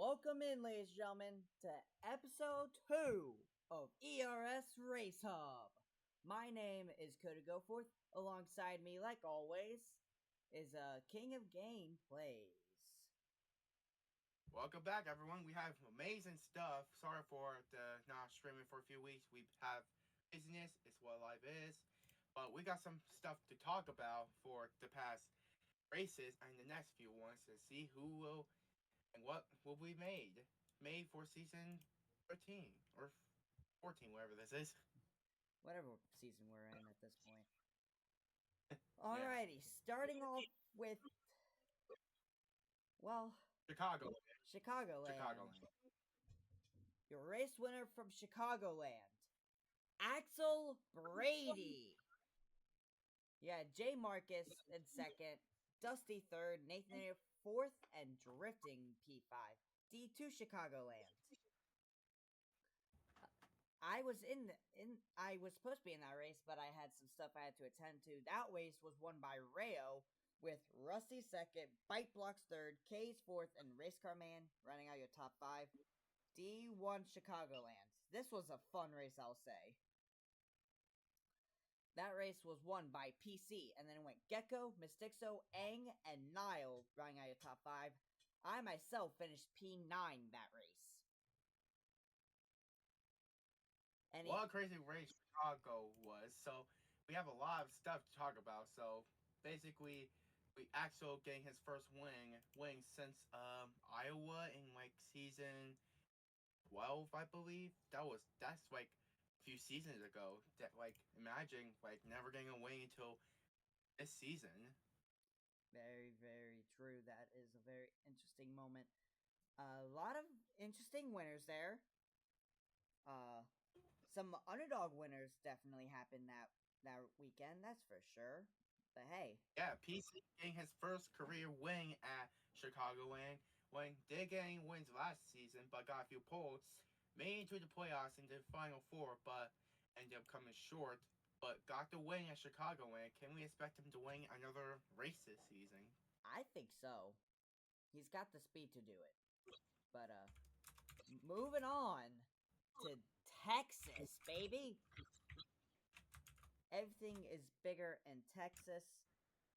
Welcome in, ladies and gentlemen, to episode 2 of ERS Race Hub. My name is Cody Goforth. Alongside me, like always, is King of Gameplays. Welcome back, everyone. We have amazing stuff. Sorry for the not streaming for a few weeks. We have business. It's what life is. But we got some stuff to talk about for the past races and the next few ones to see who will and what will be made for season 13 or 14, whatever this is. Whatever season we're in at this point. Yeah. Alrighty, starting off with, well, Chicagoland. Chicagoland. Your race winner from Chicagoland, Axel Brady. Yeah, J. Marcus in second, Dusty third, Nathan fourth, and Drifting P5. D2 Chicagoland. I was I was supposed to be in that race, but I had some stuff I had to attend to. That race was won by Rayo, with Rusty second, Bite Blocks third, K's fourth, and Racecar Man running out your top 5. D1 Chicagoland. This was a fun race, I'll say. That race was won by PC, and then it went Gecko, Mystixo, Aang, and Nile running out your top 5. I myself finished P9 that race. What a crazy race Chicago was. So we have a lot of stuff to talk about. So basically, we Axel getting his first win since Iowa in like season 12, I believe. That's like a few seasons ago. That like imagine like never getting a win until this season. Very, very true. That is a very interesting moment. A lot of interesting winners there. Some underdog winners definitely happened that weekend, that's for sure. But hey. Yeah, PC getting his first career win at Chicagoland when did getting wins last season, but got a few pulls, made it to the playoffs in the Final Four, but ended up coming short. But got the win at Chicagoland. Can we expect him to win another race this season? I think so. He's got the speed to do it. But moving on to Texas, baby. Everything is bigger in Texas.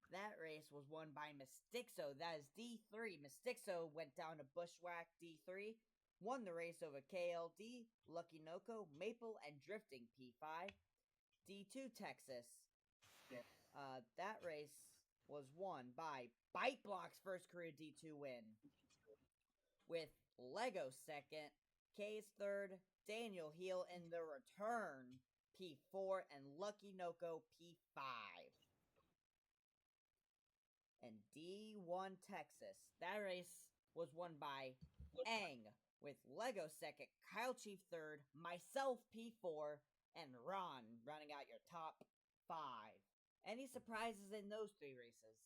That race was won by Mystixo. That is D3. Mystixo went down to Bushwhack D3. Won the race over KLD, Lucky Noco, Maple, and Drifting P5. D2 Texas. That race was won by Bite Block's first career D2 win. With Lego second, K's third, Daniel Heel in the return P4, and Lucky Noco P5. And D1 Texas. That race was won by Aang, with Lego second, Kyle Chief third, myself P4, and Ron running out your top 5. Any surprises in those 3 races?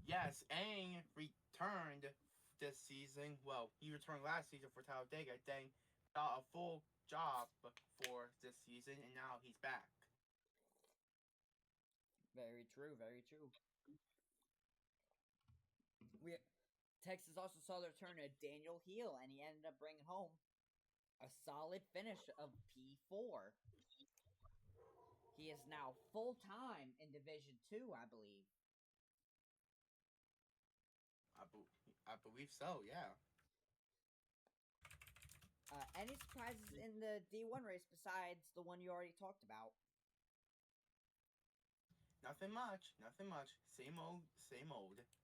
Yes, Aang returned this season. Well, he returned last season for Talladega. Then got a full job for this season, and now he's back. Very true, very true. Texas also saw the return of Daniel Heel, and he ended up bringing home a solid finish of P4. He is now full-time in Division 2, I believe. I believe so, yeah. Any surprises in the D1 race besides the one you already talked about? Nothing much. Same old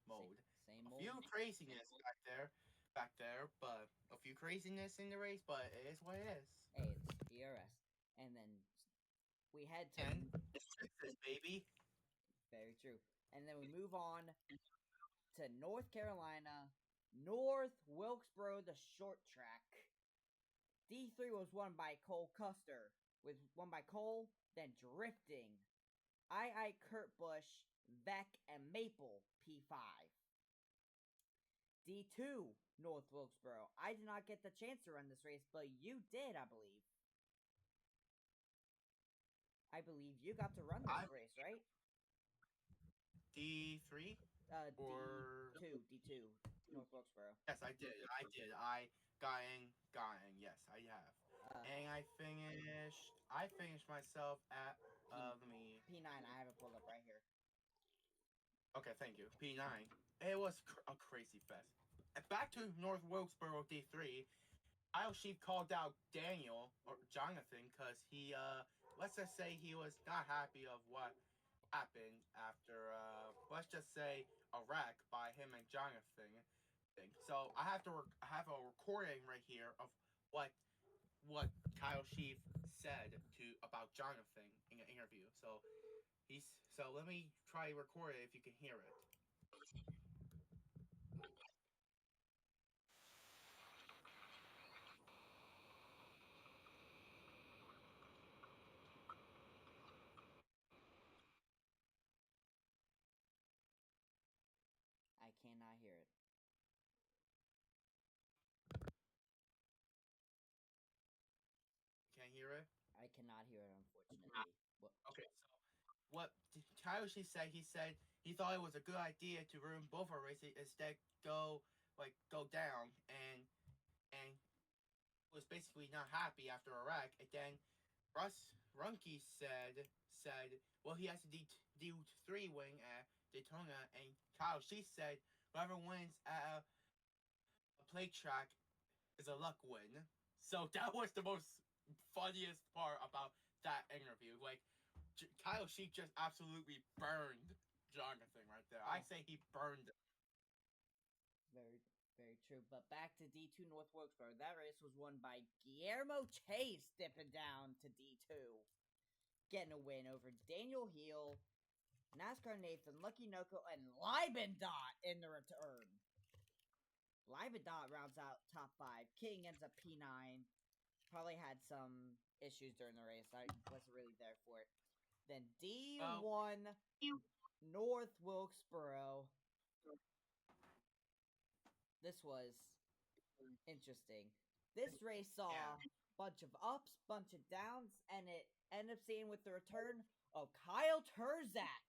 mode. Same a old. few craziness back there, but a few craziness in the race, but it is what it is. Hey, it's ERS. And then we head to... And it's Texas, baby. Very true. And then we move on to North Carolina, North Wilkesboro, the short track. D3 was won by Cole Custer, with won by Cole, then Drifting, Kurt Busch, Vec, and Maple P5. D2, North Wilkesboro. I did not get the chance to run this race, but you did, I believe. I believe you got to run this race, right? D3? Or D2, North Wilkesboro. yes, I did. Yes, I have. And I finished myself at let me. P9. I have it pulled up right here. Okay, thank you. P9. It was a crazy fest. Back to North Wilkesboro D3. Kyle Sheep called out Daniel or Jonathan because he let's just say he was not happy of what happened after let's just say a wreck by him and Jonathan. So I have have a recording right here of what Kyle Sheaf said to about Jonathan in an interview. So let me try to record it if you can hear it. I cannot hear it. Can't hear it? I cannot hear it, unfortunately. Okay, so what Kyle Sheaf said, he said he thought it was a good idea to ruin both our races, instead go down and was basically not happy after Iraq. And then Russ Runke said, well, he has to D3 win at Daytona, and Kyle Sheaf said, whoever wins at a plate track is a luck win. So that was the most funniest part about that interview. Like, Kyle Sheaf just absolutely burned Jonathan right there. I say he burned him. Very, very true. But back to D2 North Wilkesboro. That race was won by Guillermo Chase, dipping down to D2. Getting a win over Daniel Heel, NASCAR Nathan, Lucky Noko, and Leibendot in the return. Leibendot rounds out top 5. King ends up P9. Probably had some issues during the race. I wasn't really there for it. Then D1 North Wilkesboro. This was interesting. This race saw a bunch of ups, bunch of downs, and it ended up seeing with the return of Kyle Turzak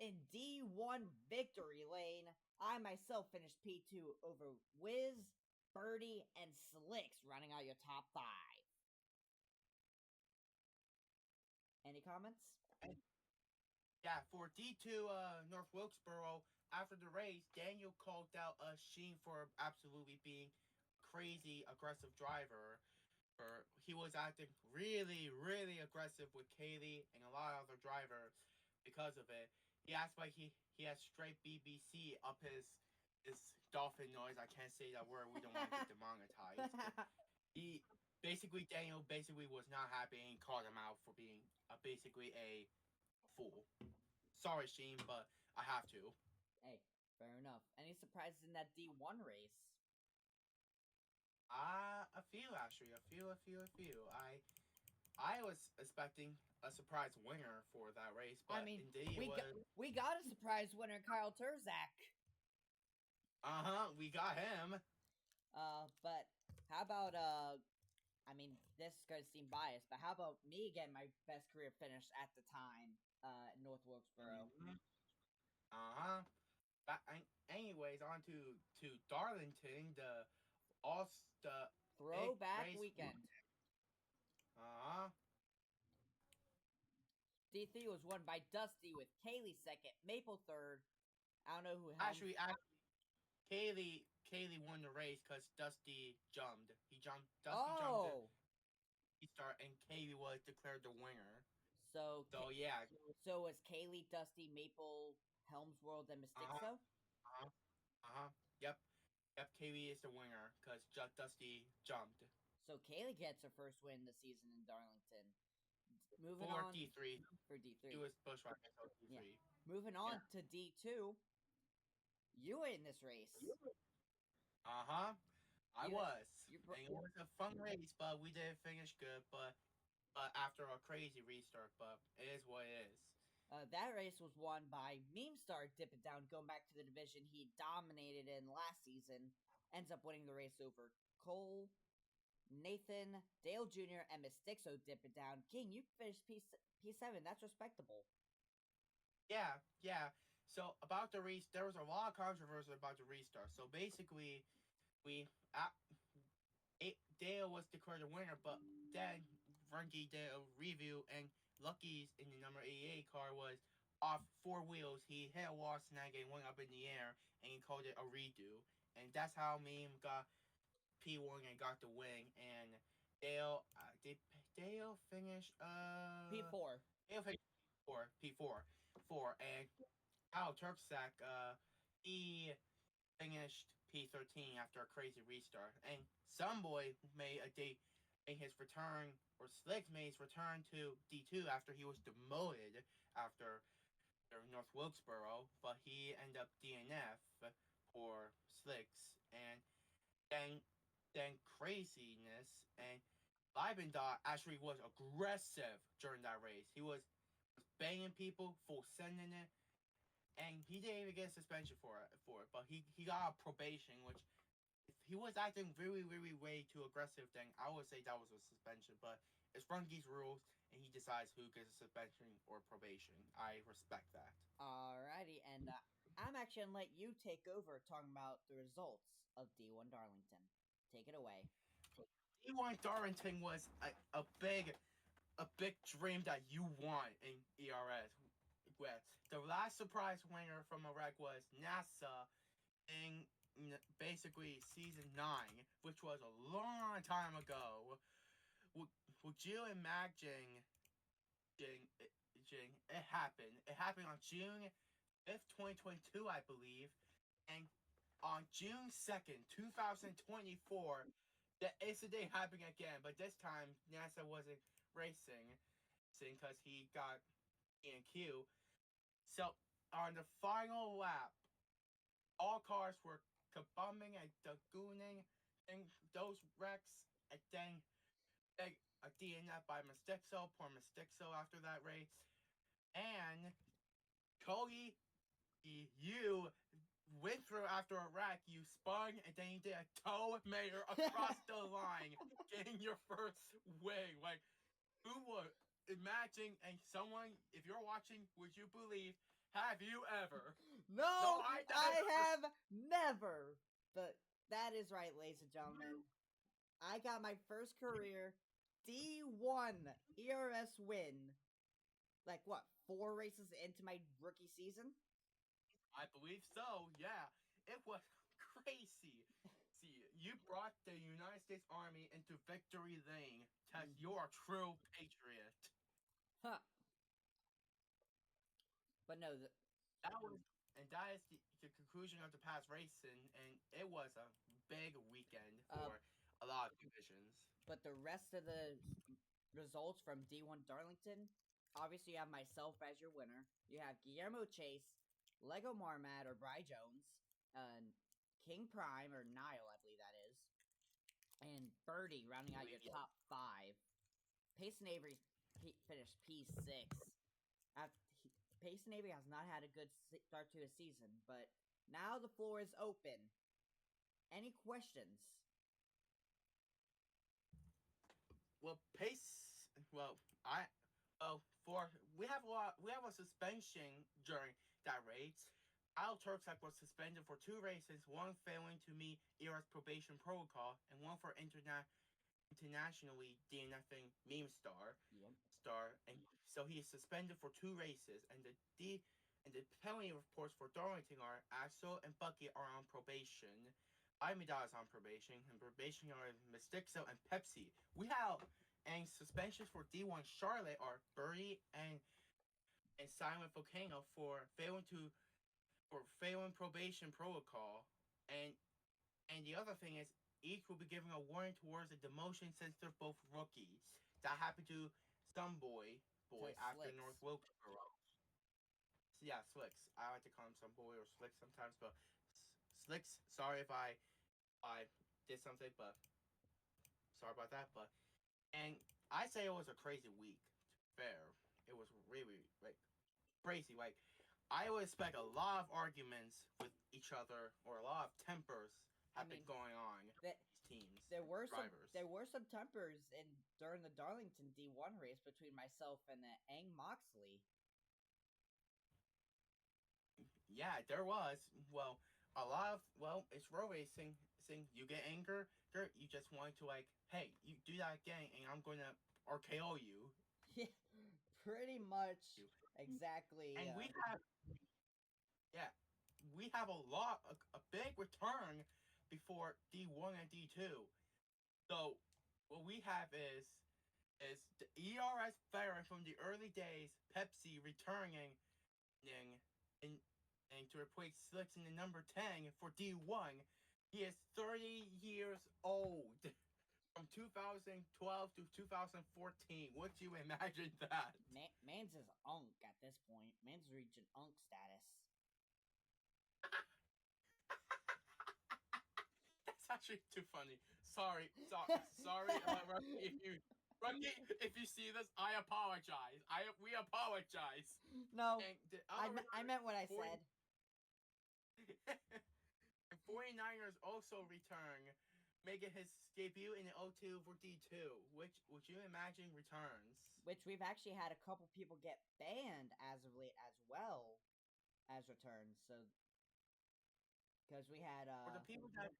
in D1 victory lane. I myself finished P2 over Wiz, Birdie, and Slicks, running out your top 5. Any comments? Yeah, for D2 North Wilkesboro, after the race, Daniel called out Sheen for absolutely being a crazy aggressive driver. He was acting really, really aggressive with Kaylee and a lot of other drivers because of it. He asked why he has straight BBC up his dolphin noise. I can't say that word. We don't want to get demonetized. Daniel was not happy and called him out for being basically a fool. Sorry, Sheen, but I have to. Hey, fair enough. Any surprises in that D1 race? A few actually. A few. I was expecting a surprise winner for that race, but I mean, indeed we got a surprise winner, Kyle Turzak. We got him. But how about I mean, this is gonna seem biased, but how about me getting my best career finish at the time, North Wilkesboro? Anyways, on to Darlington, the throwback weekend. D3 was won by Dusty with Kaylee second, Maple third. I don't know who actually Kaylee won the race because Dusty jumped. Dusty jumped start, and Kaylee was declared the winner. So yeah. So was Kaylee, Dusty, Maple, Helmsworld, and Mistixo? Yep. Kaylee is the winner because Dusty jumped. So Kaylee gets her first win this season in Darlington. Moving for on D3. For D3. It was Bushwhack, so D3. Yeah. Moving on to D2. You were in this race. I was. And it was a fun race, but we didn't finish good. But after a crazy restart, but it is what it is. That race was won by Meme Star dipping down, going back to the division he dominated in last season. Ends up winning the race over Cole, Nathan, Dale Jr., and Mistixo dipping down. King, you finished P7. That's respectable. Yeah. So about the there was a lot of controversy about the restart. So basically, we Dale was declared a winner, but then Rungy did a review, and Lucky's in the number 88 car was off four wheels. He hit a wall snag and went up in the air, and he called it a redo. And that's how Meme got P1 and got the win. And Dale, did Dale finish? P4. Dale finished P4, and Kyle Turksack, he finished P13 after a crazy restart. And Sunboy made his return, or Slick made his return to D2 after he was demoted after North Wilkesboro, but he ended up DNF for Slicks. And then craziness, and Leibendot actually was aggressive during that race. He was banging people, full sending it, and he didn't even get a suspension for it. But he got a probation, which if he was acting really, really way too aggressive, then I would say that was a suspension. But it's Rungy's rules, and he decides who gets a suspension or probation. I respect that. Alrighty, and I'm actually gonna let you take over talking about the results of D1 Darlington. Take it away. D1 Darlington was a big dream that you want in ERS. The last surprise winner from a wreck was NASA in basically season 9, which was a long time ago. Would you imagine it happened? It happened on June 5th, 2022, I believe. And on June 2nd, 2024, the incident happened again. But this time, NASA wasn't racing because he got EQ. So on the final lap, all cars were kabooming and dagooning in those wrecks, and then a DNF by Mistixo, poor Mistixo after that race. And Cody, you went through after a wreck, you spun, and then you did a toe mayor across the line, getting your first win. Like, who would imagine, and someone, if you're watching, would you believe, have you ever? No, I have never. But that is right, ladies and gentlemen. I got my first career D1 ERS win. Like, what, 4 races into my rookie season? I believe so, yeah. It was crazy. See, you brought the United States Army into victory lane because you're a true patriot. Huh. But no, that is the conclusion of the past racing, and it was a big weekend for a lot of divisions. But the rest of the results from D1 Darlington, obviously you have myself as your winner. You have Guillermo Chase, Lego Marmad or Bry Jones, King Prime or Nile, I believe that is, and Birdie rounding out your top 5. Payson Avery finished P6. Payson Avery has not had a good start to his season, but now the floor is open. Any questions? Well, we have a suspension during that race. Kyle Turksack was suspended for 2 races, one failing to meet ERS probation protocol, and one for internationally DNFing Meme Star. And so he is suspended for 2 races, and the penalty reports for Darlington are Axel and Bucky are on probation. Imida is on probation, and probation are Mistixo and Pepsi. And suspensions for D1 Charlotte are Birdie and Silent Volcano for failing probation protocol. And the other thing is, each will be given a warning towards a demotion since they're both rookies. That happened to Boy after Slicks. North Wilkesboro. So yeah, Slicks. I like to call him Boy or Slicks sometimes, but Slicks, sorry if I did something, but sorry about that. And I say it was a crazy week. To be fair, it was really crazy. Like, I would expect a lot of arguments with each other, or a lot of tempers have been going on. Teams. There were some tempers during the Darlington D1 race between myself and Ang Moxley. yeah, there was. Well, a lot of it's road racing. You get anger, you just want to like, hey, you do that again, and I'm gonna RKO you. Yeah, pretty much exactly. And we have yeah, we have a big return before D1 and D2. So what we have is the ERS veteran from the early days, Pepsi returning and and, and to replace Slicks in the number 10 for D1. He is 30 years old. From 2012 to 2014. Would you imagine that? Man's is unk at this point. Man's reaching unk status. That's actually too funny. Sorry, Rookie, if you see this, I apologize. We apologize. No, And I meant what I 40 said. and 49ers also return, making his debut in the 02 for D2, which would you imagine returns? Which we've actually had a couple people get banned as of late as well as returns. So because we had For the people that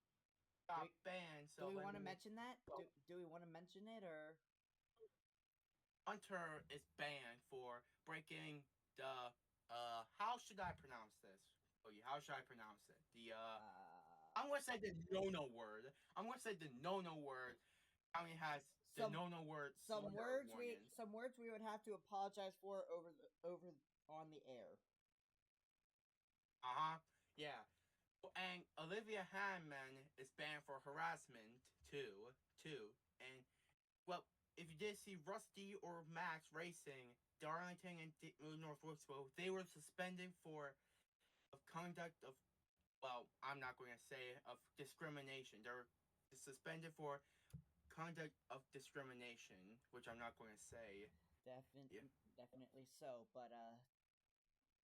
got banned, so do we want to mention that? Do we want to mention it or? Hunter is banned for breaking the how should I pronounce this? Oh yeah, how should I pronounce it? I'm gonna say the no word. I'm gonna say the no word. County has the no word. Some words we would have to apologize for over on the air. Yeah. And Olivia Hammond is banned for harassment too. And well, if you did see Rusty or Max racing, Darlington and North Wilkesboro, they were suspended for of conduct of, well, I'm not going to say of discrimination. They're suspended for conduct of discrimination, which I'm not going to say. Definitely so. But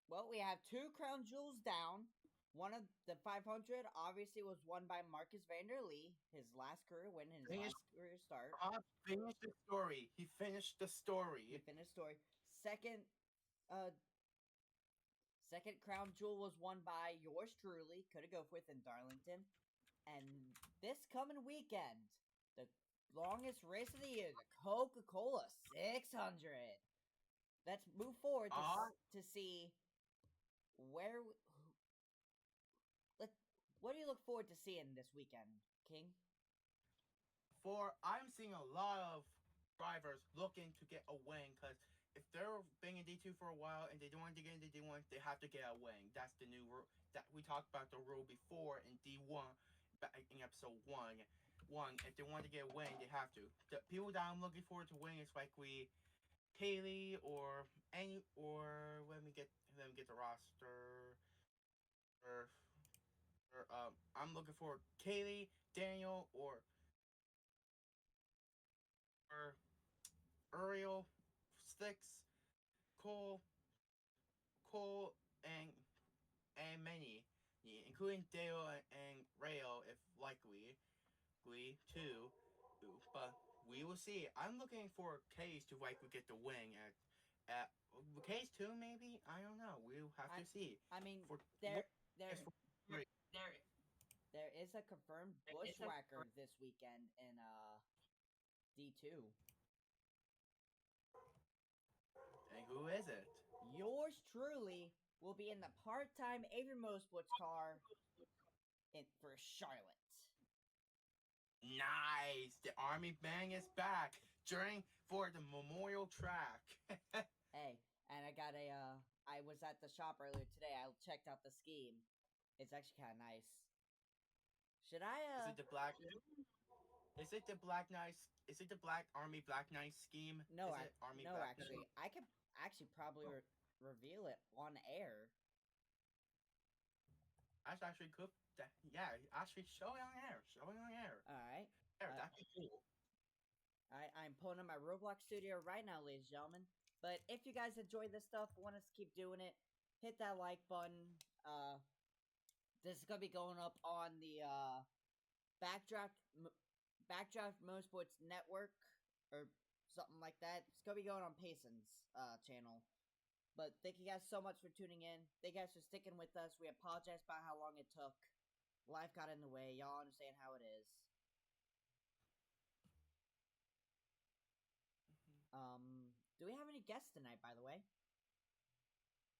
well, we have 2 crown jewels down. One of the 500 obviously was won by Marcus Vanderlee, his last career win, last career start. Finished the story. He finished the story. Second crown jewel was won by yours truly, Coulda Go With in Darlington. And this coming weekend, the longest race of the year, the Coca-Cola 600. Let's move forward to see where. What do you look forward to seeing this weekend, King? I'm seeing a lot of drivers looking to get a win, because if they're being in D2 for a while and they don't want to get into D1, they have to get a win. That's the new rule. That we talked about the rule before in D1, in episode 1. If they want to get a win, they have to. The people that I'm looking forward to win is likely Kaylee or let me get the roster. I'm looking for Kaylee, Daniel, or Uriel, Sticks, Cole, and many, including Dale and Rayo, if likely, too. But we will see. I'm looking for Case to likely get the win at Case 2, maybe. I don't know. We'll have to see. I mean, there is a confirmed bushwhacker this weekend in D2. And who is it? Yours truly will be in the part-time Avery Motorsports car for Charlotte. Nice! The Army Bang is back for the Memorial Track. Hey, and I got I was at the shop earlier today. I checked out the scheme. It's actually kind of nice. Should I? Is it the black? Is it the Black Knight? Is it the Black Army Black Knight scheme? No, Black actually, Knight? I could actually probably reveal it on air. That's actually cool. Yeah, actually show it on air. All right. That'd be cool. I'm pulling up my Roblox studio right now, ladies and gentlemen. But if you guys enjoy this stuff, want us to keep doing it, hit that like button. This is gonna be going up on the Backdraft Motorsports Network or something like that. It's gonna be going on Payson's channel. But thank you guys so much for tuning in. Thank you guys for sticking with us. We apologize about how long it took. Life got in the way. Y'all understand how it is. Do we have any guests tonight, by the way?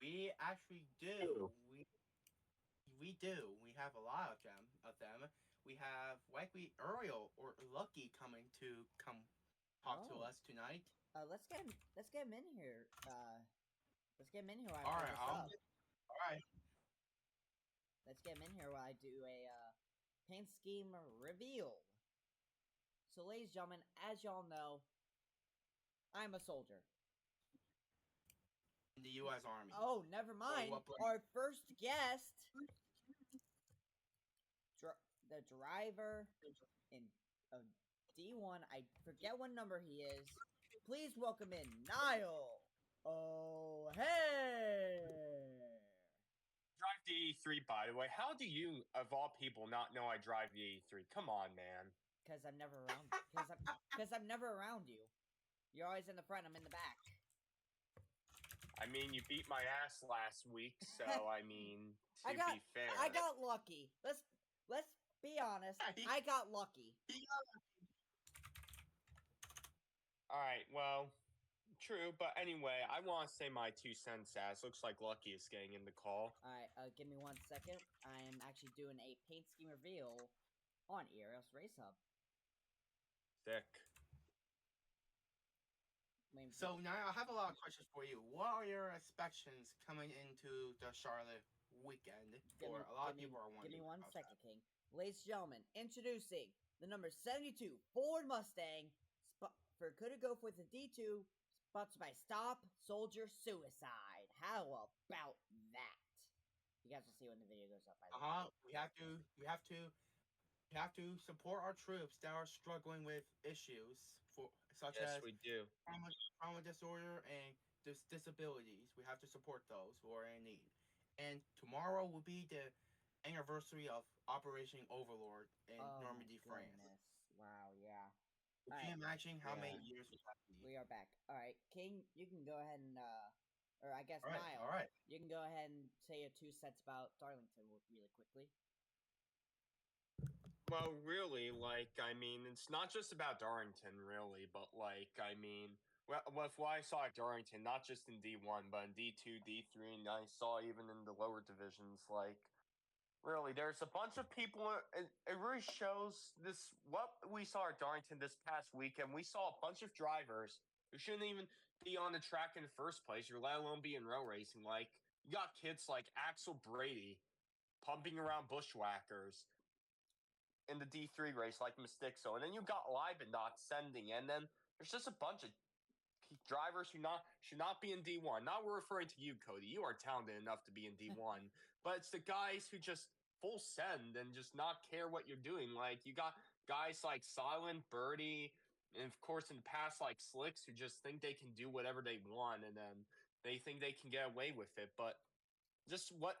We actually do. We do. We have a lot of them. We have likely Ariel or Lucky coming to talk to us tonight. Let's get him in here. Let's get him in here while All I right. all right. Let's get him in here while I do a paint scheme reveal. So, ladies and gentlemen, as y'all know, I'm a soldier. In the U.S. Army. Oh, never mind. Our first guest, the driver in D1. I forget what number he is. Please welcome in Niall. Oh, hey! Drive the E3, by the way. How do you, of all people, not know I drive the E3? Come on, man. Because I'm never around. Because I'm never around you. You're always in the front. I'm in the back. I mean, you beat my ass last week, so I mean, to be fair, I got lucky. Let's be honest. I got lucky. All right, well, true, but anyway, I want to say my 2 cents as looks like Lucky is getting in the call. All right, give me 1 second. I am actually doing a paint scheme reveal on ERS Race Hub. Sick. So now I have a lot of questions for you. What are your expectations coming into the Charlotte weekend? For a lot of people are wondering. Give me 1 second, King. Ladies and gentlemen, introducing the number 72 Ford Mustang could go for the D2, sponsored by Stop Soldier Suicide. How about that? You guys will see when the video goes up. We have to support our troops that are struggling with issues such as we do. Trauma disorder and disabilities. We have to support those who are in need. And tomorrow will be the anniversary of Operation Overlord in Normandy, France. Wow, yeah. Can you imagine how many years we have to be? We are back. All right, King, you can go ahead and, or I guess Niall. All right. You can go ahead and say your 2 cents about Darlington really quickly. Well, really, I mean, it's not just about Darlington, really, but, I mean, with what I saw at Darlington, not just in D1, but in D2, D3, and I saw even in the lower divisions, really, there's a bunch of people, it really shows what we saw at Darlington this past weekend. We saw a bunch of drivers who shouldn't even be on the track in the first place, or let alone be in row racing. You got kids like Axel Brady pumping around bushwhackers in the D3 race like Mistixo, and then you got Libenot sending, and then there's just a bunch of drivers who should not be in D1. Not referring to you, Cody. You are talented enough to be in D1, but it's the guys who just full send and just not care what you're doing. You got guys like Silent, Birdie, and of course in the past Slicks, who just think they can do whatever they want, and then they think they can get away with it, but it's what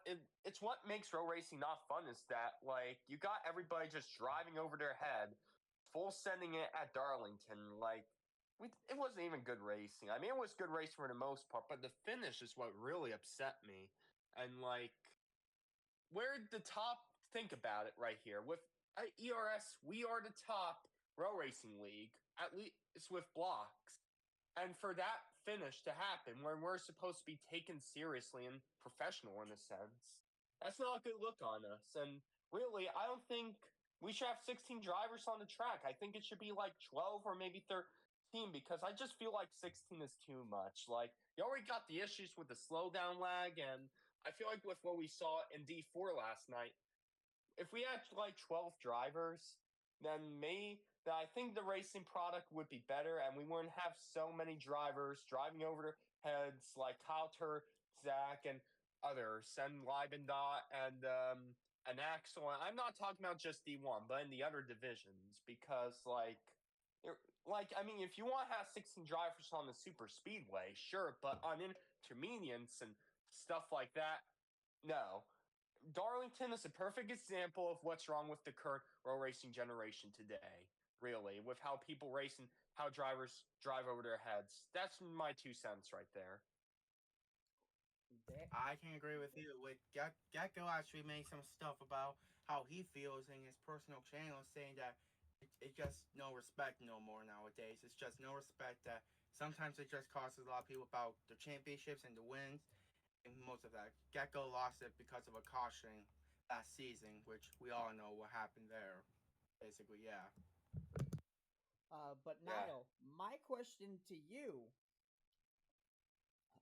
makes row racing not fun is that you got everybody just driving over their head, full sending it at Darlington. It wasn't even good racing. I mean, it was good racing for the most part, but the finish is what really upset me. And we're the top. Think about it right here with ERS. We are the top row racing league, at least with blocks. And for that finish to happen, when we're supposed to be taken seriously and professional in a sense, that's not a good look on us. And really, I don't think we should have 16 drivers on the track. I think it should be 12 or maybe 13, because I just feel like 16 is too much. You already got the issues with the slowdown lag, and I feel like with what we saw in D4 last night, if we had 12 drivers, then I think the racing product would be better, and we wouldn't have so many drivers driving over their heads like Kyle Zach and others, and Libenot and Axel. I'm not talking about just D1, but in the other divisions, because I mean, if you want to have 16 drivers on the super speedway, sure, but on intermediates and stuff like that, no. Darlington is a perfect example of what's wrong with the current row racing generation today, really, with how people race and how drivers drive over their heads. That's my 2 cents right there. I can agree with you. With Gecko actually made some stuff about how he feels in his personal channel, saying that it's just no respect no more nowadays. It's just no respect. That sometimes it just causes a lot of people about the championships and the wins, and most of that. Gecko lost it because of a caution last season, which we all know what happened there. Basically, yeah. But Yeah. Niall, my question to you,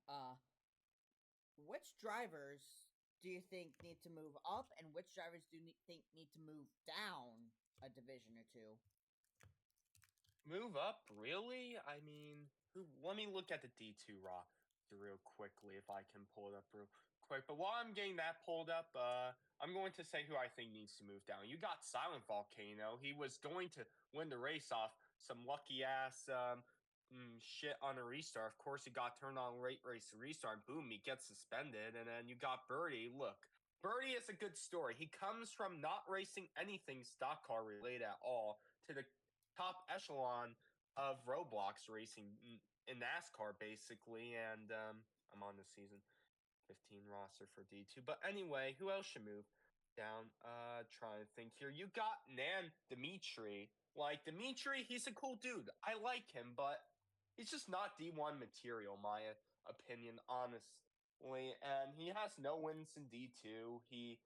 uh, which drivers do you think need to move up, and which drivers do you think need to move down a division or two? Move up, really? I mean, let me look at the D2 roster real quickly if I can pull it up real quick. But while I'm getting that pulled up, I'm going to say who I think needs to move down. You got Silent Volcano. He was going to win the race off some lucky ass shit on a restart. Of course, he got turned on race restart. Boom, he gets suspended. And then you got Birdie. Look, Birdie is a good story. He comes from not racing anything stock car related at all to the top echelon of Roblox racing in NASCAR, basically. And I'm on the season 15 roster for D2. But anyway, who else should move down? Trying to think here. You got Nan Dimitri. Like, Dimitri, he's a cool dude. I like him, but he's just not D1 material, my opinion, honestly. And he has no wins in D2. He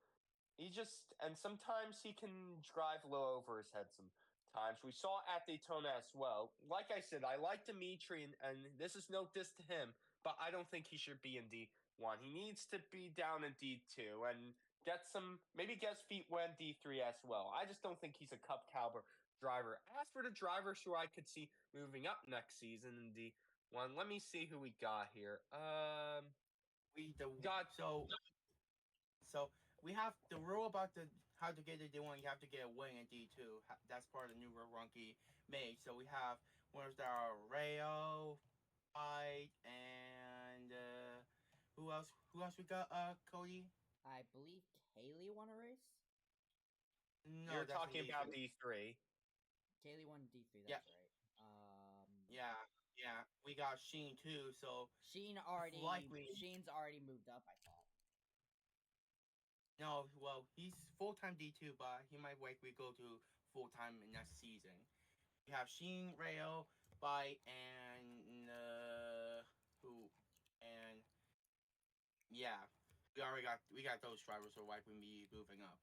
just, and sometimes he can drive low over his head sometimes. We saw at Daytona as well. Like I said, I like Dimitri, and this is no diss to him, but I don't think he should be in D1. He needs to be down in D2 and maybe get his feet wet in D3 as well. I just don't think he's a cup caliber driver. As for the drivers who I could see moving up next season in D1, let me see who we got here. We the Got so we have the rule about the how to get to D1. You have to get a win in D2. That's part of the new rule Runky made. So we have where's our Rayo, Fight, and who else? Who else we got? Cody. I believe Kaylee won a race. No, You're that's talking in about D3. D3. Kaylee won D3. Yeah. That's right. Yeah. We got Sheen too. So Sheen's already moved up. I thought. no, well he's full time D2, but he might likely go to full time next season. We have Sheen, Rayo, Fight, and who and yeah, we got those drivers who are likely be moving up,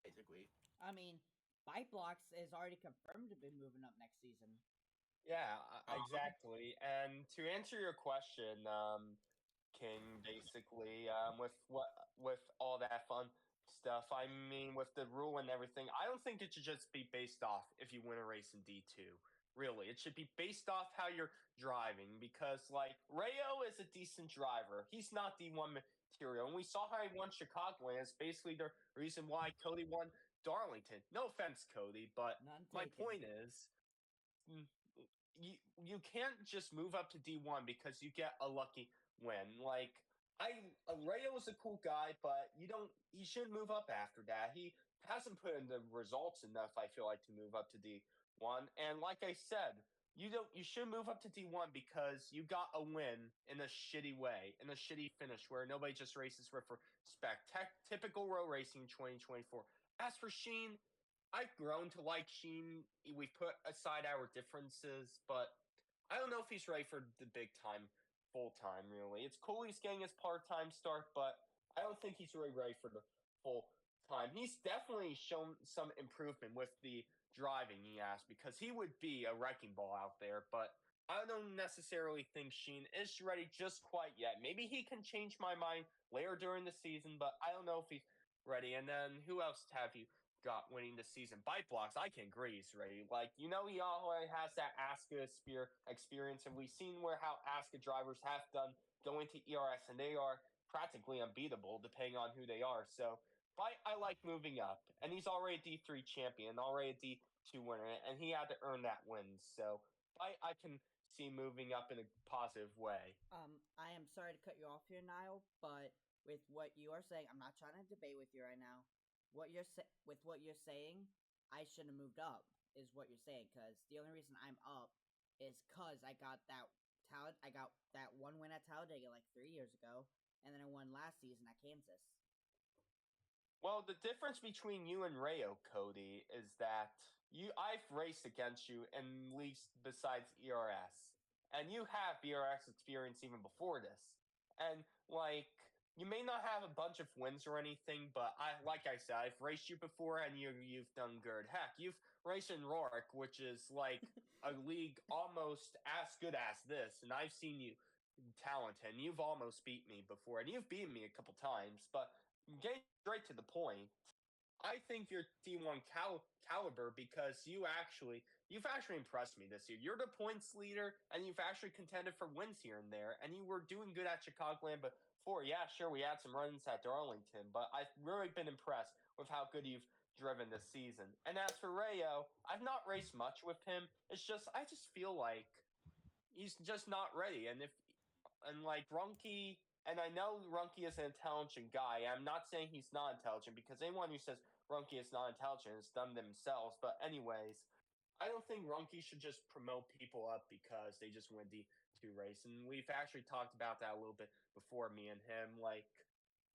basically. I mean, Bite Blocks is already confirmed to be moving up next season. Yeah, exactly. And to answer your question, King, basically, with all that fun stuff, I mean, with the rule and everything, I don't think it should just be based off if you win a race in D2. Really, it should be based off how you're driving because, like, Rayo is a decent driver. He's not D1 material, and we saw how he won Chicago, and it's basically the reason why Cody won Darlington. No offense, Cody, but None my taken. point is, mm, you can't just move up to D1 because you get a lucky win. Like Rayo is a cool guy, but he shouldn't move up after that. He hasn't put in the results enough, I feel like, to move up to D1. And like I said, you should move up to D1 because you got a win in a shitty way, in a shitty finish where nobody just races for respect. Typical row racing 2024. As for Sheen, I've grown to like Sheen. We've put aside our differences, but I don't know if he's ready for the big time, full time, really. It's cool he's getting his part time start, but I don't think he's really ready for the full time. He's definitely shown some improvement with the driving he has because he would be a wrecking ball out there, but I don't necessarily think Sheen is ready just quite yet. Maybe he can change my mind later during the season, but I don't know if he's ready. And then who else have you got winning the season? Bite Blocks, I can agree he's ready. Like, he already has that Aska Spear experience, and we've seen how Aska drivers have done going to ERS, and they are practically unbeatable depending on who they are. So Bite, I like moving up, and he's already a D3 champion, already a D2 winner, and he had to earn that win. So Bite, I can see moving up in a positive way. I am sorry to cut you off here, Niall, but with what you are saying, I'm not trying to debate with you right now. With what you're saying, I should have moved up. Is what you're saying? Because the only reason I'm up is because I got that one win at Talladega like 3 years ago. and then I won last season at Kansas. Well, the difference between you and Rayo, Cody, is that I've raced against you in leagues besides ERS. And you have ERS experience even before this. And like you may not have a bunch of wins or anything, but like I said, I've raced you before and you've done good. Heck, you've raced in Rourke, which is like a league almost as good as this, and I've seen you talented, and you've almost beat me before, and you've beaten me a couple times, but getting straight to the point, I think you're D1 caliber because you've actually impressed me this year. You're the points leader, and you've actually contended for wins here and there, and you were doing good at Chicagoland before. Yeah, sure, we had some runs at Darlington, but I've really been impressed with how good you've driven this season. And as for Rayo, I've not raced much with him. It's just I just feel like he's just not ready, and like Runke, and I know Runke is an intelligent guy. I'm not saying he's not intelligent because anyone who says Runke is not intelligent is dumb themselves. But anyways, I don't think Runke should just promote people up because they just win D2 race. And we've actually talked about that a little bit before, me and him. Like,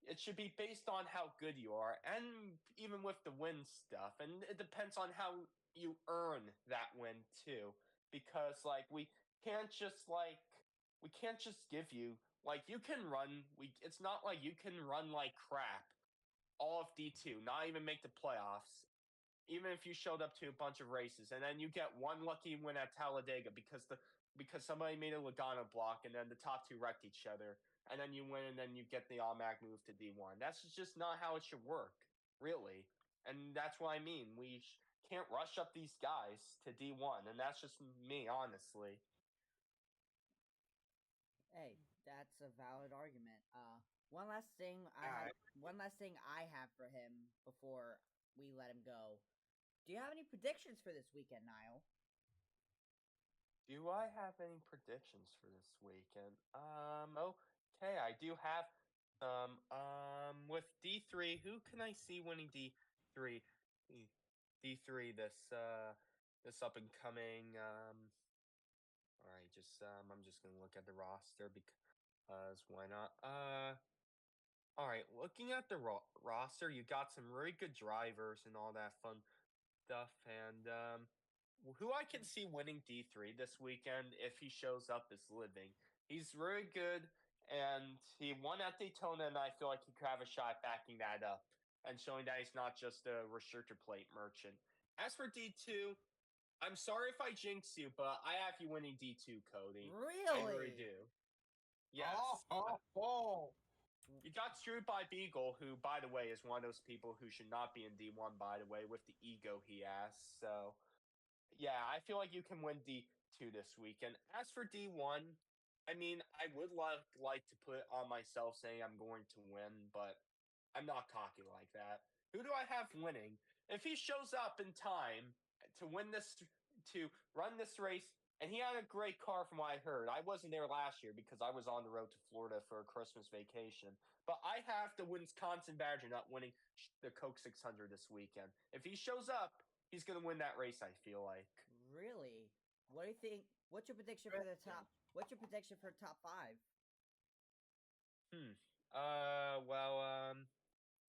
it should be based on how good you are, and even with the win stuff. And it depends on how you earn that win too. Because like we can't just give you like you can run it's not like you can run like crap all of D2, not even make the playoffs, even if you showed up to a bunch of races, and then you get one lucky win at Talladega because somebody made a Logano block and then the top two wrecked each other, and then you win and then you get the automatic move to D1. That's just not how it should work, really. And that's what I mean. We can't rush up these guys to D1, and that's just me, honestly. Hey, that's a valid argument. One last thing I have for him before we let him go. Do you have any predictions for this weekend, Niall? Do I have any predictions for this weekend? Okay, I do have some. With D3, who can I see winning D3? D3 this up and coming. All right, I'm just gonna look at the roster because why not? All right, looking at the roster, you got some really good drivers and all that fun stuff, and who I can see winning D3 this weekend if he shows up is Living. He's really good, and he won at Daytona, and I feel like he could have a shot at backing that up and showing that he's not just a restrictor plate merchant. As for D2, I'm sorry if I jinx you, but I have you winning D2, Cody. Really? I really do. Yes. You got screwed by Beagle, who, by the way, is one of those people who should not be in D1, by the way, with the ego he has. So, yeah, I feel like you can win D2 this weekend. As for D1, I mean, I would like to put on myself saying I'm going to win, but I'm not cocky like that. Who do I have winning? If he shows up in time to win this, to run this race, and he had a great car from what I heard. I wasn't there last year because I was on the road to Florida for a Christmas vacation. But I have the Wisconsin Badger not winning the Coke 600 this weekend. If he shows up, he's going to win that race, I feel like. Really? What do you think? What's your prediction for the top? What's your prediction for top 5?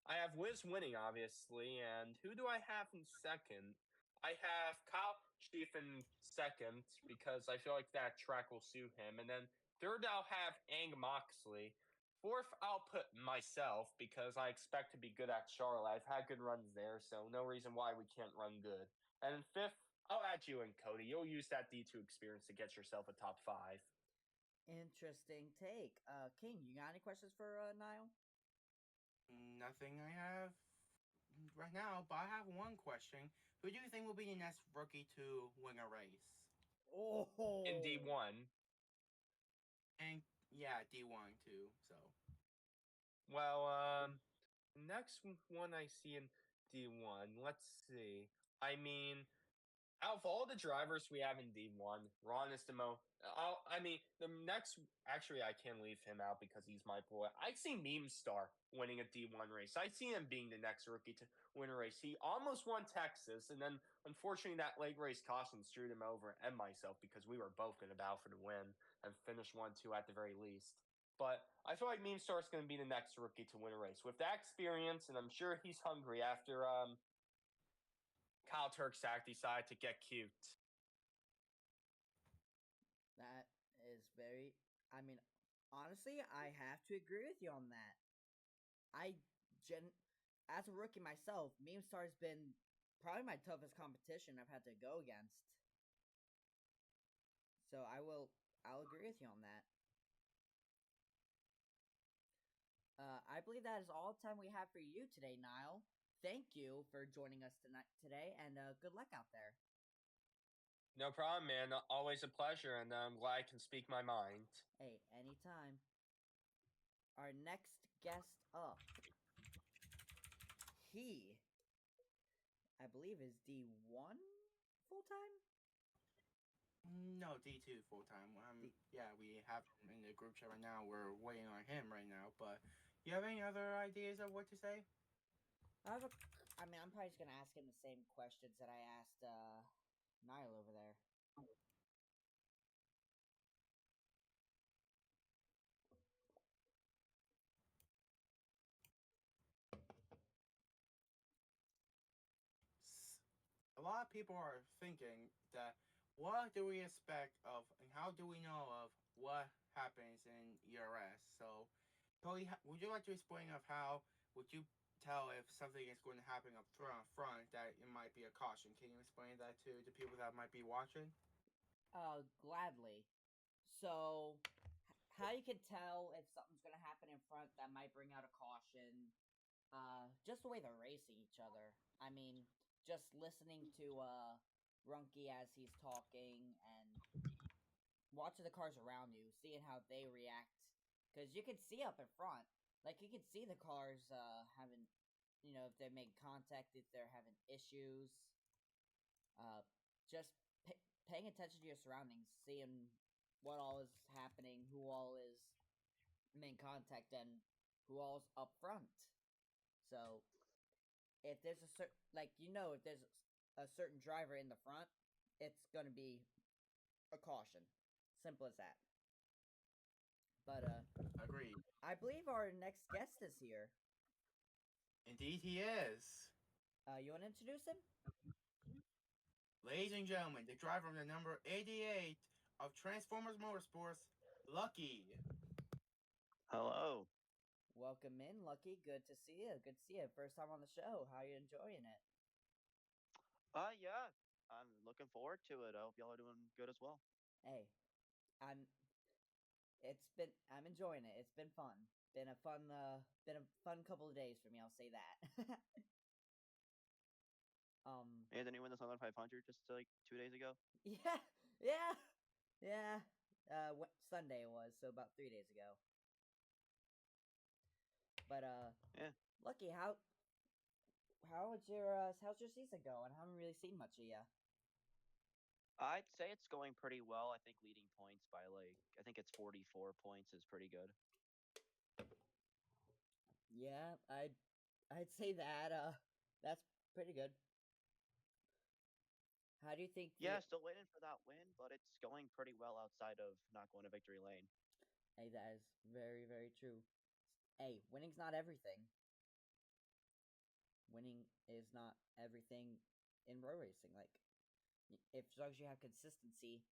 I have Wiz winning, obviously, and who do I have in second? I have Kyle Chief in second because I feel like that track will suit him, and then third I'll have Ang Moxley. Fourth, I'll put myself because I expect to be good at Charlotte. I've had good runs there, so no reason why we can't run good. And fifth, I'll add you and Cody. You'll use that D2 experience to get yourself a top 5. Interesting take. King, you got any questions for Niall? Nothing I have right now, but I have one question. Who do you think will be the next rookie to win a race? Oh, In D1. And yeah, D1 too, so. Well, next one I see in D1, let's see. I mean, out of all the drivers we have in D1, Ron is the most. The next. Actually, I can't leave him out because he's my boy. I see Meme Star winning a D1 race. I see him being the next rookie to win a race. He almost won Texas, and then unfortunately that late race caution screwed him over and myself because we were both going to battle for the win and finish 1-2 at the very least. But I feel like Meme Star is going to be the next rookie to win a race with that experience, and I'm sure he's hungry after Kyle Turksack decided to get cute. That is very. I mean, honestly, I have to agree with you on that. As a rookie myself, Meme Star's been probably my toughest competition I've had to go against. So I'll agree with you on that. I believe that is all the time we have for you today, Niall. Thank you for joining us today, and good luck out there. No problem, man. Always a pleasure, and I'm glad I can speak my mind. Hey, anytime. Our next guest up, I believe, is D1 full time. No, D2 full time. Yeah, we have him in the group chat right now. We're waiting on him right now. But you have any other ideas of what to say? I'm probably just gonna ask him the same questions that I asked Niall over there. A lot of people are thinking that what do we expect of and how do we know of what happens in ERS? So, Cody, would you like to explain of how would you tell if something is going to happen up front that it might be a caution? Can you explain that to the people that might be watching? Gladly. So, how you can tell if something's gonna happen in front that might bring out a caution? Just the way they're racing each other. I mean, just listening to Runky as he's talking and watching the cars around you, seeing how they react, because you can see up in front, like you can see the cars having, if they make contact, if they're having issues. Just paying attention to your surroundings, seeing what all is happening, who all is main contact, and who all's up front. So, if there's a certain, if there's a certain driver in the front, it's gonna be a caution. Simple as that. But Agreed. I believe our next guest is here. Indeed, he is. You want to introduce him? Ladies and gentlemen, the driver of the number 88 of Transformers Motorsports, Lucky. Hello. Welcome in, Lucky. Good to see you. Good to see you. First time on the show. How are you enjoying it? Yeah. I'm looking forward to it. I hope y'all are doing good as well. Hey, I'm enjoying it. It's been fun. Been a fun couple of days for me, I'll say that. And then you win the Southern 500 just like 2 days ago? Yeah. Sunday it was, so about 3 days ago. But yeah. Lucky, how's your season going? I haven't really seen much of you. I'd say it's going pretty well. I think leading points by I think it's 44 points is pretty good. Yeah, I'd say that that's pretty good. How do you think? Yeah, still waiting for that win, but it's going pretty well outside of not going to victory lane. Hey, that is very, very true. Hey, winning's not everything. Winning is not everything in road racing. Like, if as long as you have consistency,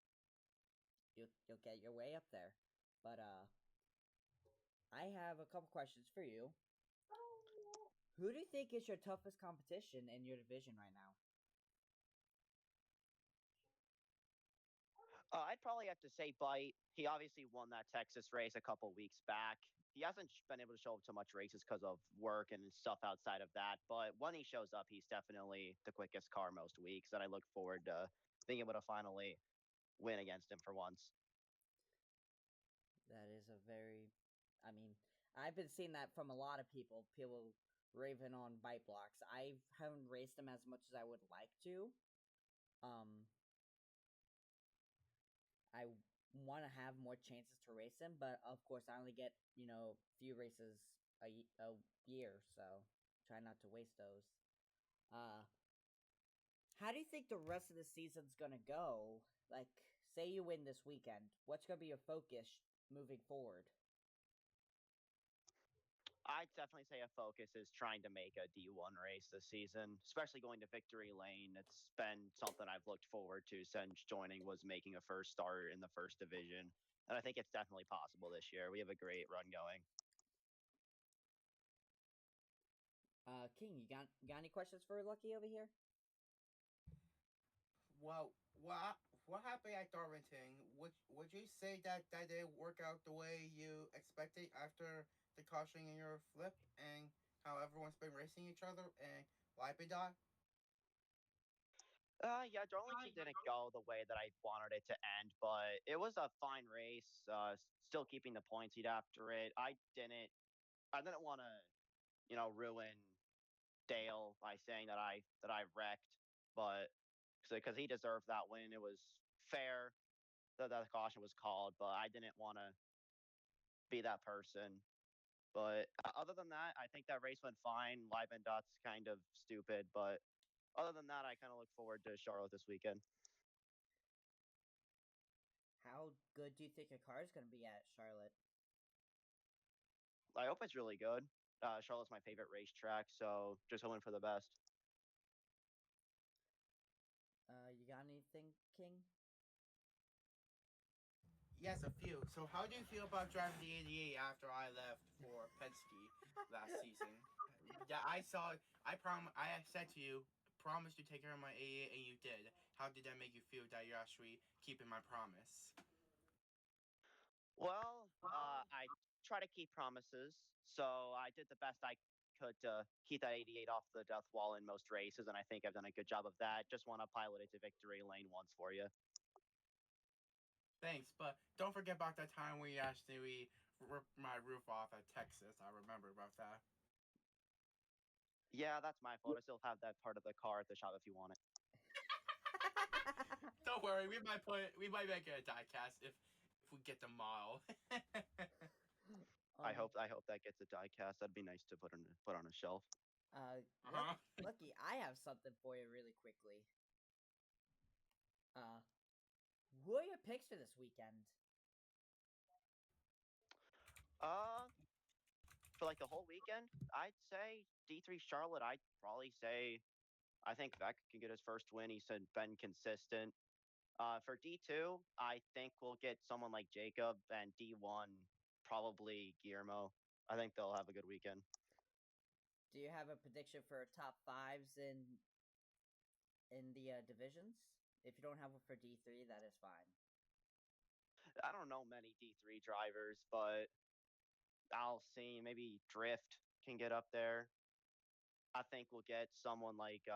you'll get your way up there. But I have a couple questions for you. Who do you think is your toughest competition in your division right now? I'd probably have to say Bite. He obviously won that Texas race a couple weeks back. He hasn't been able to show up to much races because of work and stuff outside of that. But when he shows up, he's definitely the quickest car most weeks. And I look forward to being able to finally win against him for once. That is I mean, I've been seeing that from a lot of people. People raving on bite blocks. I haven't raced them as much as I would like to. I want to have more chances to race him, but of course I only get, a few races a year, so try not to waste those. How do you think the rest of the season's gonna go? Like, say you win this weekend, what's gonna be your focus moving forward? I'd definitely say a focus is trying to make a D1 race this season, especially going to Victory Lane. It's been something I've looked forward to since joining, was making a first start in the first division. And I think it's definitely possible this year. We have a great run going. King, you got any questions for Lucky over here? Well, what happened at Darlington? Would you say that didn't work out the way you expected after the caution in your flip and how everyone's been racing each other and Lipidot? Yeah, Darlington didn't go the way that I wanted it to end, but it was a fine race. Still keeping the points heat after it. I didn't want to, ruin Dale by saying that I wrecked, but because he deserved that win, it was fair that the caution was called, but I didn't want to be that person. But other than that, I think that race went fine. Dot's kind of stupid, but other than that, I kind of look forward to Charlotte this weekend. How good do you think your car is going to be at Charlotte? I hope it's really good. Charlotte's my favorite racetrack, so just hoping for the best. You got anything, King? Yes, a few. So how do you feel about driving the 88 after I left for Penske last season? Yeah, I said to you, promise to take care of my 88, and you did. How did that make you feel that you're actually keeping my promise? Well, I try to keep promises, so I did the best I could to keep that 88 off the death wall in most races, and I think I've done a good job of that. Just want to pilot it to victory lane once for you. Thanks, but don't forget about that time we actually ripped my roof off at Texas. I remember about that. Yeah, that's my fault. I still have that part of the car at the shop if you want it. Don't worry, we might make it a diecast if we get the model. I hope that gets a diecast. That'd be nice to put on a shelf. Lucky, I have something for you really quickly. Who are your picks for this weekend? For like the whole weekend, I'd say D3 Charlotte. I'd probably say I think Beck can get his first win. He's been consistent. For D2, I think we'll get someone like Jacob, and D1 probably Guillermo. I think they'll have a good weekend. Do you have a prediction for top fives in the divisions? If you don't have one for D3, that is fine. I don't know many D3 drivers, but I'll see. Maybe Drift can get up there. I think we'll get someone like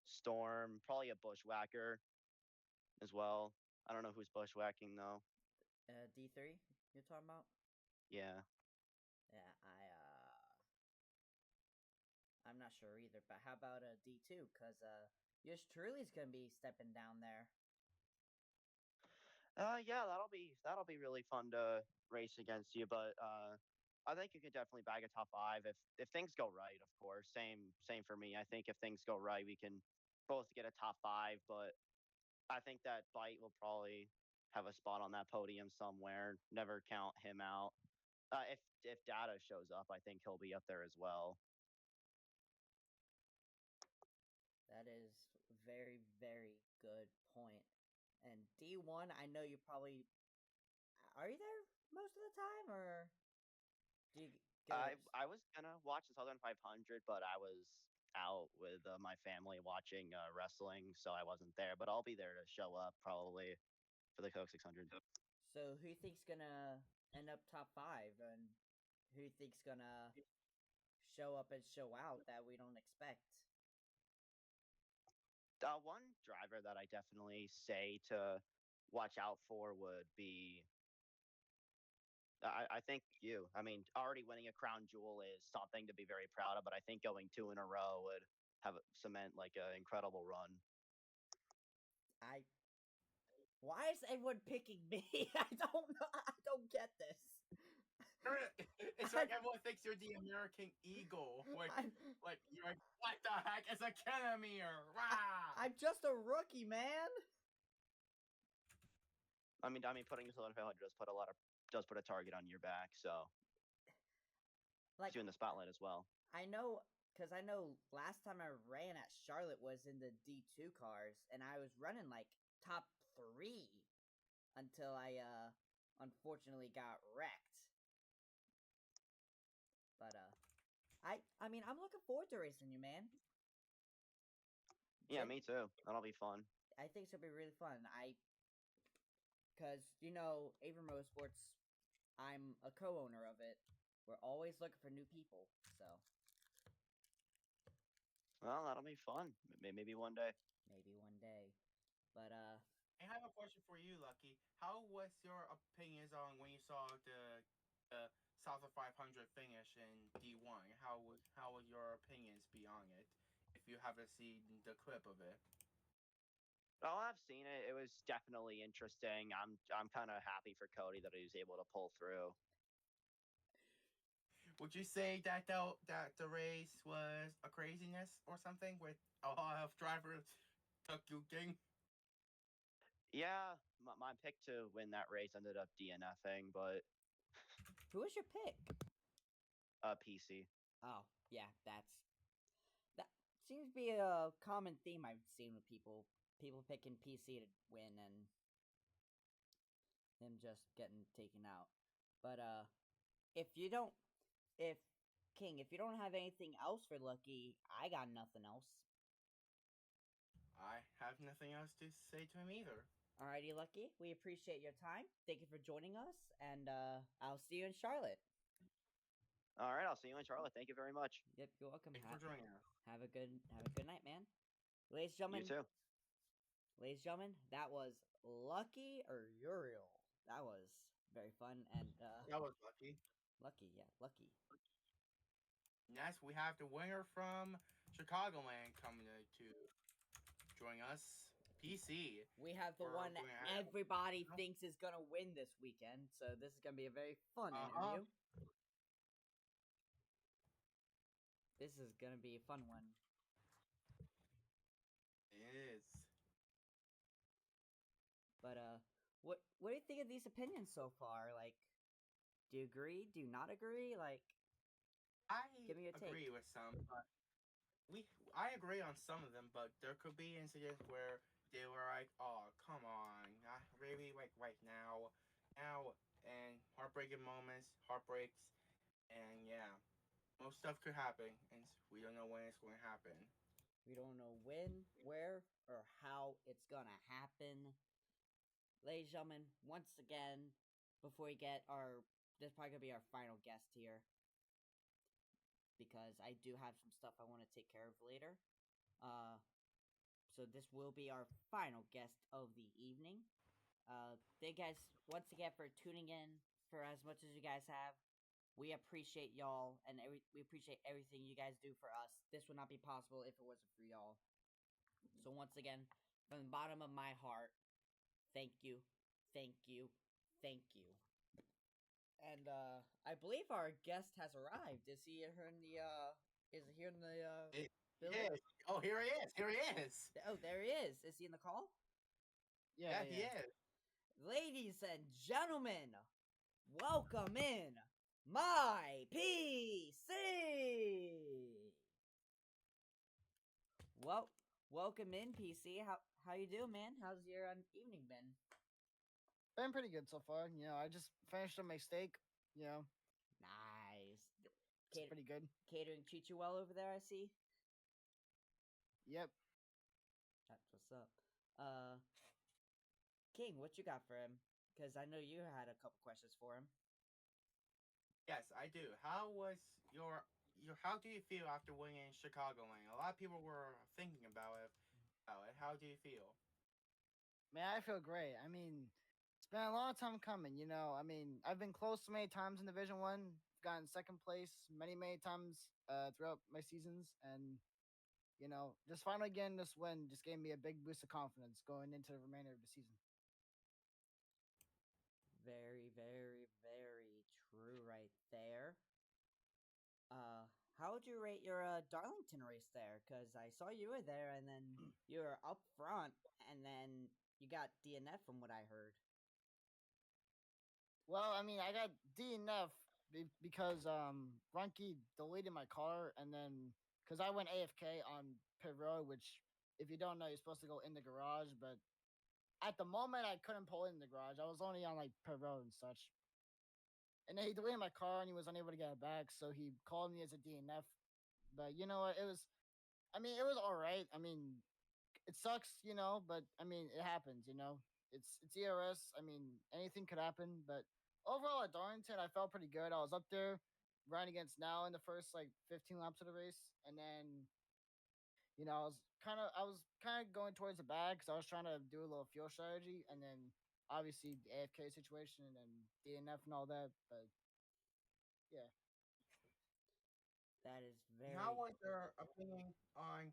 Storm, probably a bushwhacker as well. I don't know who's bushwhacking though. D3 you're talking about? Yeah. Yeah, I'm not sure either, but how about D2? Because yours truly is going to be stepping down there. Yeah, that'll be really fun to race against you, but I think you could definitely bag a top 5 if things go right, of course. Same for me. I think if things go right, we can both get a top 5, but I think that Bite will probably have a spot on that podium somewhere. Never count him out. If Data shows up, I think he'll be up there as well. That is very, very good point. And D1, I know you probably are you there most of the time, or do you go? I was gonna watch the Southern 500, but I was out with my family watching wrestling, so I wasn't there. But I'll be there to show up probably for the Coke 600. So who you think's gonna end up top 5, and who you think's gonna show up and show out that we don't expect? One driver that I definitely say to watch out for would be, I think you. I mean, already winning a crown jewel is something to be very proud of, but I think going 2 in a row would have cement like an incredible run. Why is everyone picking me? I don't know. I don't get this. It's like everyone thinks you're the American Eagle. Like you're like, what the heck? It's a Kennemere. Wow. I'm just a rookie, man. I mean, putting yourself on 500 does put a target on your back. So Like, you in the spotlight as well. I know, because I know last time I ran at Charlotte was in the D2 cars, and I was running like top 3 until I unfortunately got wrecked. But I mean, I'm looking forward to racing you, man. Yeah, me too. That'll be fun. I think it's gonna be really fun. Because you know, Avon Motorsports, I'm a co-owner of it. We're always looking for new people, so Well, that'll be fun. Maybe one day. maybe one day. But I have a question for you, Lucky. How was your opinions on when you saw the South of 500 finish in D1? How would your opinions be on it? If you haven't seen the clip of it. Oh, I've seen it. It was definitely interesting. I'm kind of happy for Cody that he was able to pull through. Would you say that the race was a craziness or something with a lot of drivers juking? Yeah, my pick to win that race ended up DNFing, but who was your pick? PC. Oh, yeah, that seems to be a common theme I've seen with people picking PC to win and him just getting taken out. But if King, if you don't have anything else for Lucky, I got nothing else. I have nothing else to say to him either. Alrighty, Lucky, we appreciate your time. Thank you for joining us, and I'll see you in Charlotte. All right, I'll see you in Charlotte. Thank you very much. Yep, you're welcome. Thanks for joining us. Have a good night, man. Ladies and gentlemen. You too. Ladies and gentlemen, that was Lucky or Uriel. That was very fun and that was Lucky. Lucky. Next, we have the winner from Chicagoland coming to join us, PC. We have the one everybody thinks is gonna win this weekend, so this is gonna be a very fun interview. This is gonna be a fun one. It is. But what do you think of these opinions so far? Like, do you agree? Do you not agree? Like, I give me your agree take. with some, but I agree on some of them, but there could be incidents where they were like, "Oh, come on, really, like right now," and heartbreaking moments, heartbreaks, and yeah, most stuff could happen, and we don't know when it's going to happen. We don't know when, where, or how it's gonna happen. Ladies and gentlemen, once again, before we get this is probably gonna be our final guest here, because I do have some stuff I want to take care of later. So this will be our final guest of the evening. Thank you guys once again for tuning in for as much as you guys have. We appreciate y'all, and we appreciate everything you guys do for us. This would not be possible if it wasn't for y'all. So once again, from the bottom of my heart, thank you, thank you, thank you. And I believe our guest has arrived. Is he here in the building? Oh, here he is. Here he is. Oh, there he is. Is he in the call? Yeah, he is. Ladies and gentlemen, welcome in my PC. Well, welcome in PC. How you doing, man? How's your evening been? Been pretty good so far. You know, I just finished on my steak. You know, nice. It's pretty good. Catering treat you well over there, I see. Yep. That's what's up. King, what you got for him? Because I know you had a couple questions for him. Yes, I do. How was your how do you feel after winning Chicagoland? A lot of people were thinking about it. How do you feel? Man, I feel great. I mean, it's been a long time coming. You know, I mean, I've been close many times in Division 1. Gotten second place many times throughout my seasons, and you know, just finally getting this win just gave me a big boost of confidence going into the remainder of the season. Very, very, very true right there. How would you rate your Darlington race there? Because I saw you were there, and then you were up front, and then you got DNF from what I heard. Well, I mean, I got DNF, because Runky deleted my car, and then because I went AFK on pit road, which if you don't know, you're supposed to go in the garage, but at the moment I couldn't pull in the garage. I was only on like pit road and such. And then he deleted my car and he was unable to get it back, so he called me as a DNF. But you know what? It was all right. I mean, it sucks, but I mean, it happens, It's ERS. I mean, anything could happen, but overall at Darlington, I felt pretty good. I was up there running against Now in the first like 15 laps of the race, and then I was kind of going towards the back because I was trying to do a little fuel strategy, and then obviously the AFK situation and then DNF and all that. But yeah, That is very. How was your opinion on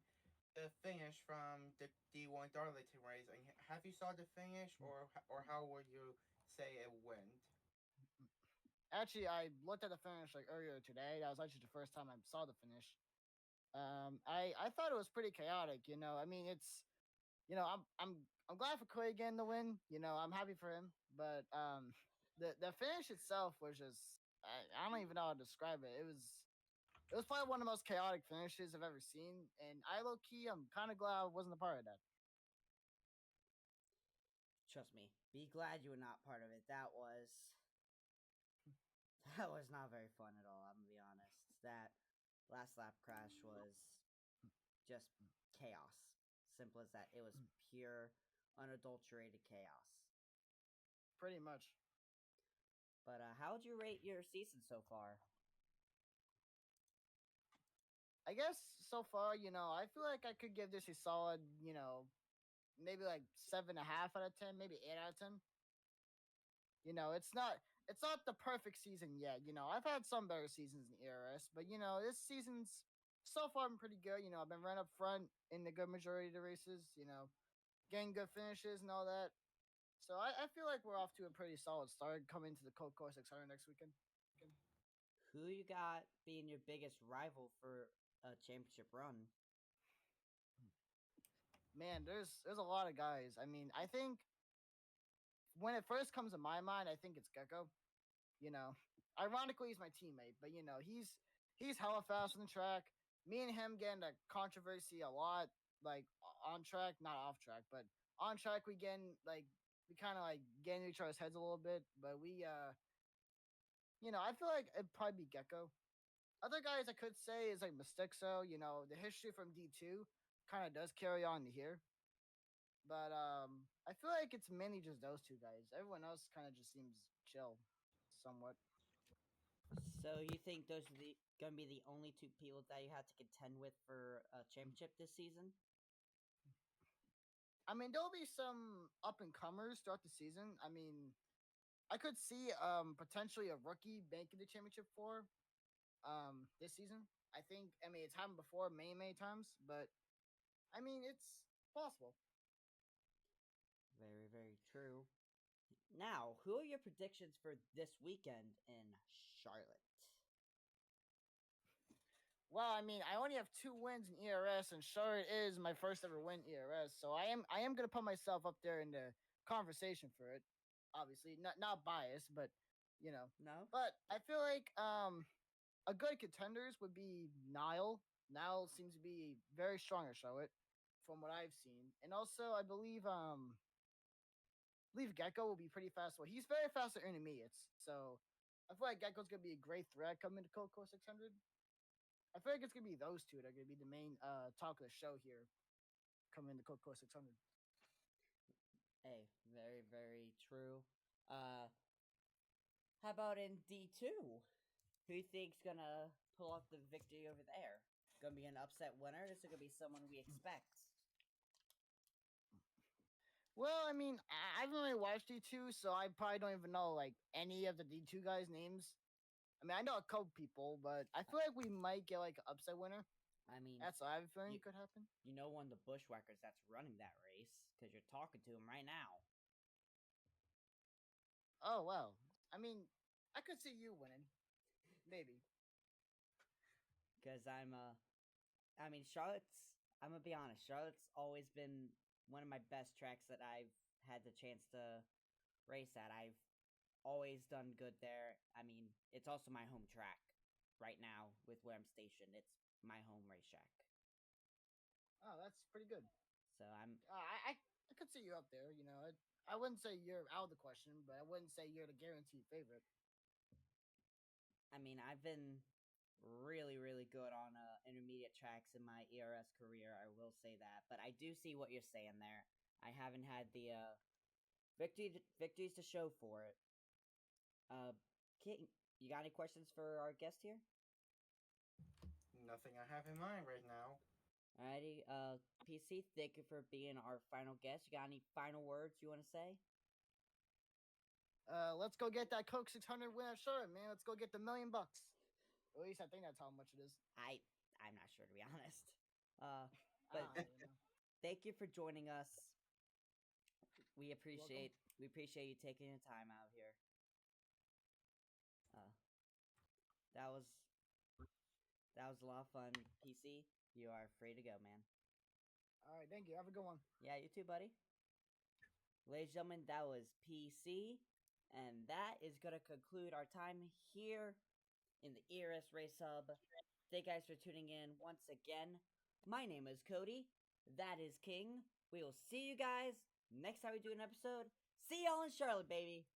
the finish from the D1 Darlington race? And have you saw the finish, or how would you say it went? actually, I looked at the finish like earlier today. That was actually the first time I saw the finish. I thought it was pretty chaotic. I mean, I'm glad for Clay getting the win. I'm happy for him, but the finish itself was just I don't even know how to describe it. It was probably one of the most chaotic finishes I've ever seen, and low key I'm kind of glad I wasn't a part of that. Trust me, be glad you were not part of it. That was not very fun at all. I'm gonna be honest. That last lap crash was just chaos. Simple as that. It was pure, unadulterated chaos. Pretty much. But how would you rate your season so far? I guess so far, I feel like I could give this a solid, maybe like 7.5 out of 10, maybe 8 out of 10. It's not the perfect season yet. I've had some better seasons in ERS, but this season's so far been pretty good. I've been right up front in the good majority of the races. Getting good finishes and all that. So I feel like we're off to a pretty solid start coming to the Cold Core 600 next weekend. Who you got being your biggest rival for a championship run? Man, there's a lot of guys. I mean, I think when it first comes to my mind, I think it's Gecko. Ironically, he's my teammate, but he's hella fast on the track. Me and him get into controversy a lot, like on track, not off track, but on track we kind of like get into each other's heads a little bit. But I feel like it'd probably be Gecko. Other guys I could say is like Mystixo. The history from D2 kind of does carry on to here. But I feel like it's mainly just those two guys. Everyone else kind of just seems chill, somewhat. So you think those are gonna be the only two people that you have to contend with for a championship this season? I mean, there'll be some up and comers throughout the season. I mean, I could see potentially a rookie making the championship for this season. I mean it's happened before many times, but I mean it's possible. Very, very true. Now, who are your predictions for this weekend in Charlotte? Well, I mean, I only have 2 wins in ERS, and Charlotte is my first ever win ERS, so I am gonna put myself up there in the conversation for it. Obviously, not biased, but No. But I feel like a good contenders would be Nile. Nile seems to be very strong at Charlotte, from what I've seen, and also I believe Gecko will be pretty fast. Well, he's very fast at intermediates, so I feel like Gecko's gonna be a great threat coming to Cold Core 600. I feel like it's gonna be those two that are gonna be the main talk of the show here, coming into Cold Core 600. Hey, very, very true. How about in D2? Who you think's gonna pull off the victory over there? Gonna be an upset winner? This is gonna be someone we expect. Well, I mean, I haven't really watched D2, so I probably don't even know like any of the D2 guys' names. I mean, I know a couple people, but I feel like we might get like an upset winner. I mean, That's what I have a feeling could happen. You know one of the bushwhackers that's running that race, because you're talking to him right now. Oh, well. I mean, I could see you winning. Maybe. Because I mean, I'm gonna be honest, Charlotte's always been one of my best tracks that I've had the chance to race at. always done good there. I mean, it's also my home track right now with where I'm stationed. It's my home racetrack. Oh, that's pretty good. So I'm I could see you up there. You know, I wouldn't say you're out of the question, but I wouldn't say you're the guaranteed favorite. I mean, I've been really, really good on intermediate tracks in my ERS career. I will say that, but I do see what you're saying there. I haven't had the victories to show for it. King, you got any questions for our guest here? Nothing I have in mind right now. Alrighty, PC, thank you for being our final guest. You got any final words you want to say? Let's go get that Coke 600 winner shirt, man. Let's go get the $1 million. At least I think that's how much it is. I'm not sure, to be honest. But You know. thank you for joining us. We appreciate you taking the time out here. That was a lot of fun. PC, you are free to go, man. All right, thank you. Have a good one. Yeah, you too, buddy. Ladies and gentlemen, that was PC, and that is going to conclude our time here in the ERS Race Hub. Thank you guys for tuning in once again. My name is Cody. That is King. We will see you guys next time we do an episode. See y'all in Charlotte, baby.